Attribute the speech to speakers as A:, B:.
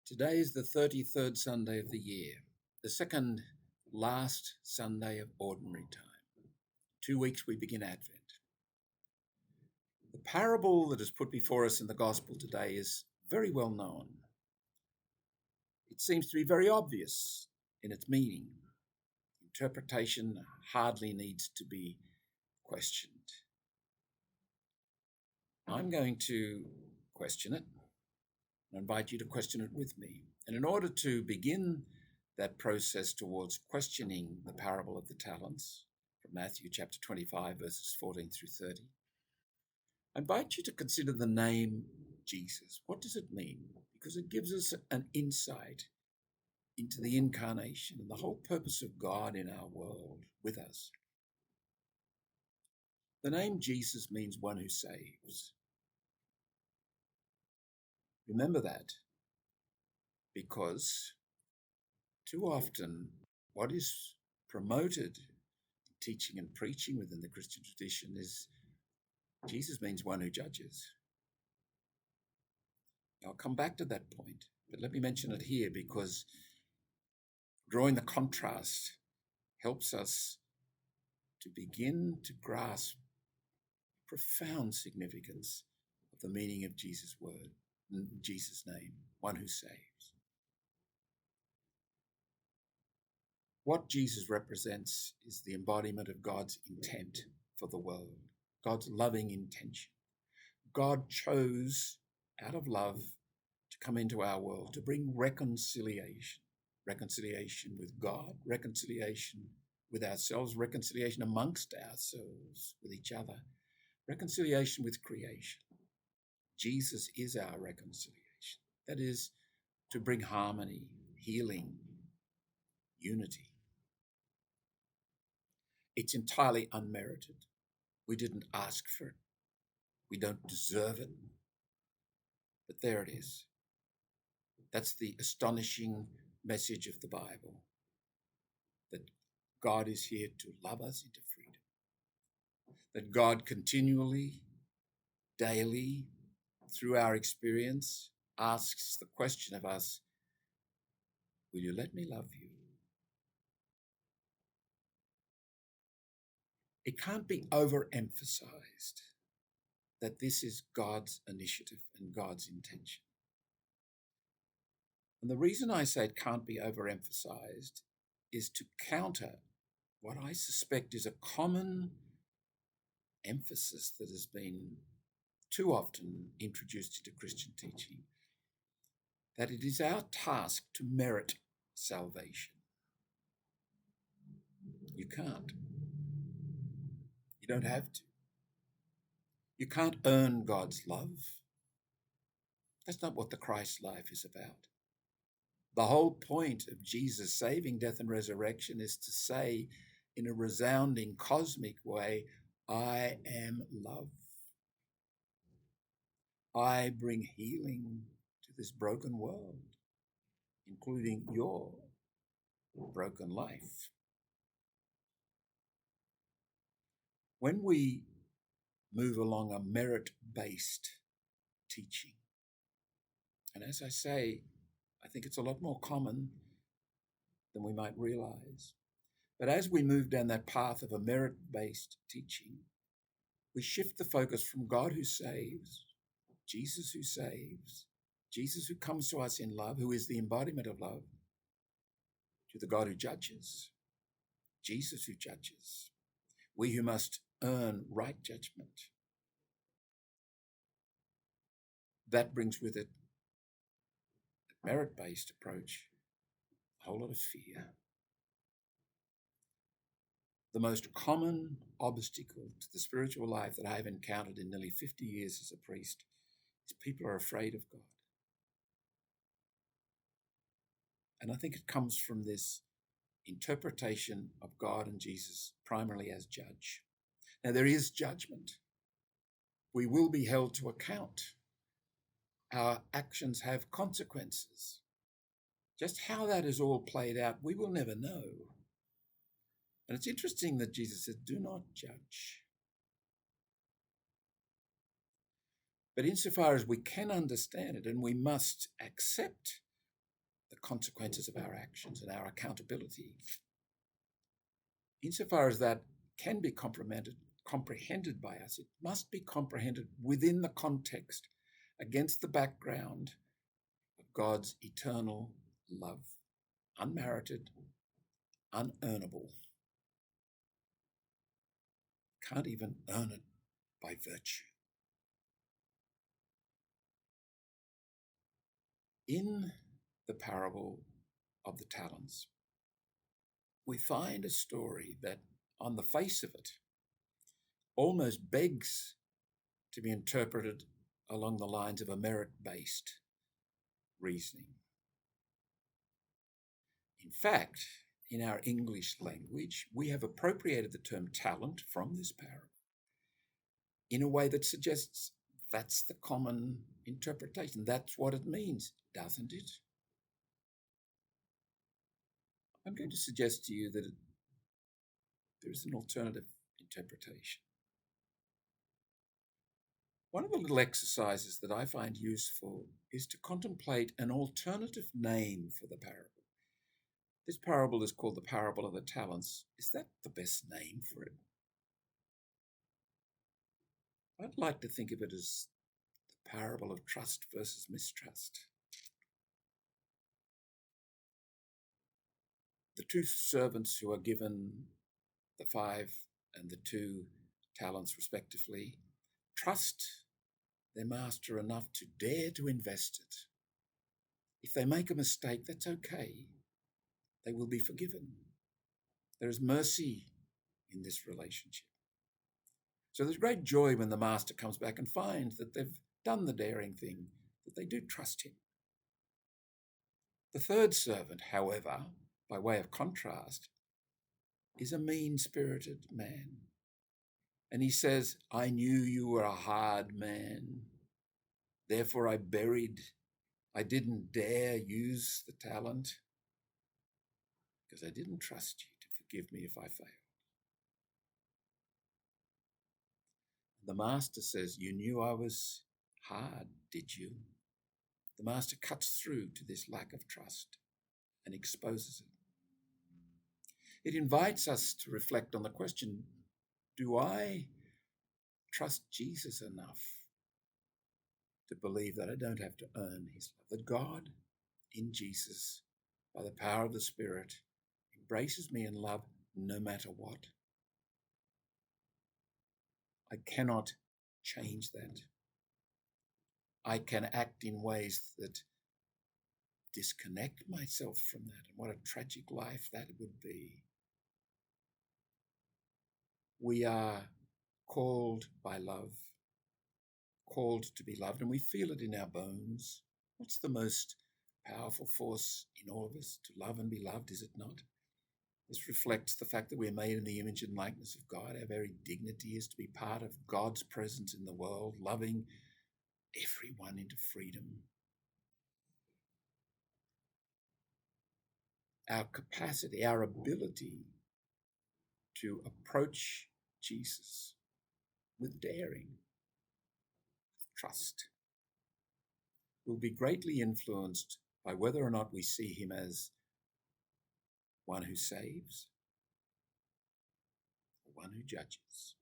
A: Today is the 33rd Sunday of the year, the second last Sunday of Ordinary Time. 2 weeks we begin Advent. The parable that is put before us in the Gospel today is very well known. It seems to be very obvious in its meaning. Interpretation hardly needs to be questioned. I'm going to question it. I invite you to question it with me. And in order to begin that process towards questioning the parable of the talents from Matthew chapter 25, verses 14 through 30, I invite you to consider the name Jesus. What does it mean? Because it gives us an insight into the incarnation and the whole purpose of God in our world with us. The name Jesus means one who saves. Remember that, because too often what is promoted in teaching and preaching within the Christian tradition is Jesus means one who judges. I'll come back to that point, but let me mention it here because drawing the contrast helps us to begin to grasp profound significance of the meaning of Jesus' word, Jesus' name, one who saves. What Jesus represents is the embodiment of God's intent for the world, God's loving intention. God chose, out of love, to come into our world, to bring reconciliation with God, reconciliation with ourselves, reconciliation amongst ourselves, with each other, reconciliation with creation. Jesus is our reconciliation. That is, to bring harmony, healing, unity. It's entirely unmerited. We didn't ask for it. We don't deserve it. But there it is. That's the astonishing message of the Bible, that God is here to love us into freedom, that God continually, daily, through our experience, asks the question of us, will you let me love you? It can't be overemphasized that this is God's initiative and God's intention. And the reason I say it can't be overemphasized is to counter what I suspect is a common emphasis that has been too often introduced into Christian teaching, that it is our task to merit salvation. You can't. You don't have to. You can't earn God's love. That's not what the Christ life is about. The whole point of Jesus' saving death and resurrection is to say in a resounding cosmic way, I am love. I bring healing to this broken world, including your broken life. When we move along a merit-based teaching, and as I say, I think it's a lot more common than we might realize. But as we move down that path of a merit-based teaching, we shift the focus from God who saves, Jesus who comes to us in love, who is the embodiment of love, to the God who judges, Jesus who judges, we who must earn right judgment. That brings with it a merit-based approach, a whole lot of fear. The most common obstacle to the spiritual life that I have encountered in nearly 50 years as a priest is people are afraid of God. And I think it comes from this interpretation of God and Jesus primarily as judge. Now, there is judgment. We will be held to account. Our actions have consequences. Just how that is all played out, we will never know. And it's interesting that Jesus said, do not judge. But insofar as we can understand it, and we must accept the consequences of our actions and our accountability. Insofar as that can be comprehended by us, it must be comprehended within the context, against the background of God's eternal love, unmerited, unearnable. Can't even earn it by virtue. In the parable of the talents, we find a story that, on the face of it, almost begs to be interpreted along the lines of a merit-based reasoning. In fact, in our English language, we have appropriated the term talent from this parable in a way that suggests that's the common interpretation. That's what it means, doesn't it? I'm going to suggest to you that there is an alternative interpretation. One of the little exercises that I find useful is to contemplate an alternative name for the parable. This parable is called the parable of the talents. Is that the best name for it? I'd like to think of it as the parable of trust versus mistrust. The two servants who are given the 5 and the 2 talents respectively trust their master enough to dare to invest it. If they make a mistake, that's okay. They will be forgiven. There is mercy in this relationship. So there's great joy when the master comes back and finds that they've done the daring thing, that they do trust him. The third servant, however, by way of contrast, is a mean-spirited man. And he says, I knew you were a hard man. Therefore I didn't dare use the talent because I didn't trust you to forgive me if I failed. The master says, you knew I was hard, did you? The master cuts through to this lack of trust and exposes it. It invites us to reflect on the question, do I trust Jesus enough to believe that I don't have to earn his love, that God in Jesus, by the power of the Spirit, embraces me in love no matter what? I cannot change that. I can act in ways that disconnect myself from that. And what a tragic life that would be. We are called by love, called to be loved, and we feel it in our bones. What's the most powerful force in all of us? To love and be loved, is it not? This reflects the fact that we're made in the image and likeness of God. Our very dignity is to be part of God's presence in the world, loving everyone into freedom. Our capacity, our ability to approach Jesus with daring, trust, will be greatly influenced by whether or not we see him as one who saves or one who judges.